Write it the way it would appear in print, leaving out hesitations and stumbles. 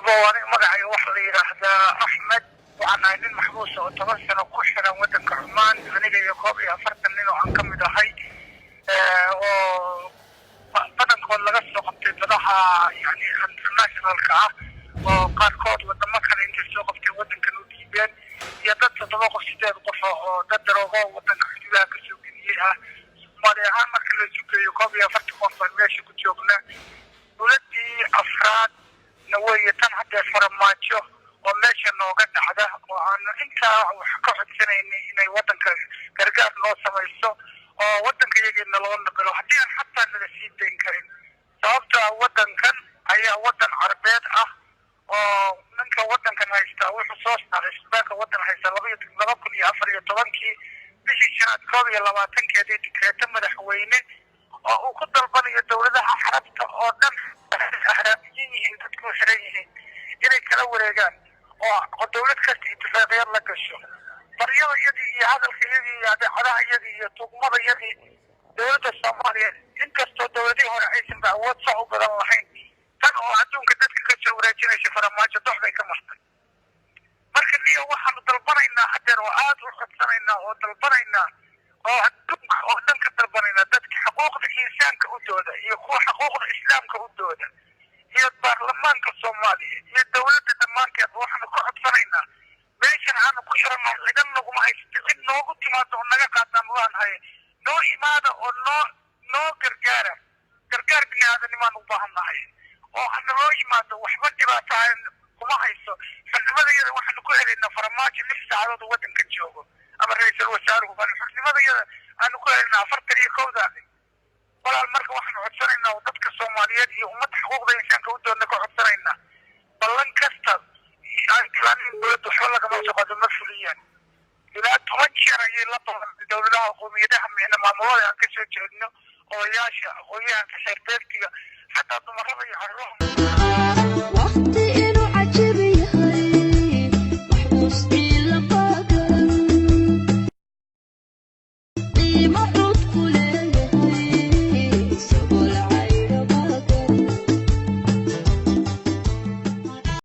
وأنا مقعي وحلي هذا أحمد وأنا nin maxbuus oo 10 sano ku xiran wadanka Cumaan aniga iyo koob iyo 40 nin oo aan ka mid ahay oo badankood laga soo qabtay dadaha yani internationalka ah oo qaarkood wadamo kale inta soo qabtay wadankan u diibeen iyo dad 7 qof 8 qof oo dad daroogo wadanka xuduudaha ka soo geliyay ah Soomaaliya ahaan marka la sugayo koob iyo 40 qof oo meesha ku joogna dowladii afraad naway tan hadda farmaajo oo meesha nooga dhacda oo aan inta wax ka codsanayay inay wadanka gargaar noo samayso oo wadanka iyaga loo naqlo hadii aan xataa naga sii deyn karin sababta wadankan ayaa wadan Carbeed ah oo ninka wadankan haysta wuxuu soo saaray isbaanka wadan haysta 2014 bishii shanaad 2020 dekreeto madaxweyne oo uu ku dalbanayo dawladaha xarabta oo dhan ahraamiyiin dadku xiran yihiin inay kala wareegaan oo dawlad kasta ittifaaqiyaad la gasho baryada iyadii iyo hadalka iyadii iyo adeecadaha iyadii iyo tuugmada iyadii dawladda Soomaaliya inkastoo dawladii hore aysan awood sax u badan lahayn tan oo adduunka dadka ka soo wareejinaysa farmaajo doxday ka martay marka niyo waxaan dalbanaynaa hadeer oo aad u codsanaynaa oo dalbanaynaa oo adduunka oo dhan ka dalbanaynaa dadka xuquuqda insaanka u dooda iyo kuwa xuquuqda islaamka u dooda iyo baarlamaanka Soomaaliya iyo dawladda dhamaanteed waxaan ku codsanaynaa meeshan aan ku shirano ciidan naguma haysto in noogu timaado oo naga qaadaan waan hay noo imaada oo noo gargaar bini'aadanimaan u baahanahay oo aan noo imaado waxba dhibaato kuma hayso xubnimada waxaan ku helaynaa farmaajo 6 saacadood wadanka joogo ama ra'iisul wasaaruhu bal xubnimada aan ku helaynaa 41 daqiiqo walaal marka waxaan codsanaynaa dadka Soomaaliyeed iyo ummadda xuquuqda insaanka u doonay ka codsanaynaa ballan kasta ay diiwaanka dawladda waxa laga soo qaaday mas'uuliyad ilaa 10 jeer ayay la doonay dawladaha qowmiyadaha maamulada aan ka soo jeedno oo yaasha aqoonyahanka xeerbeegtiga xataa dumarada iyo carruurta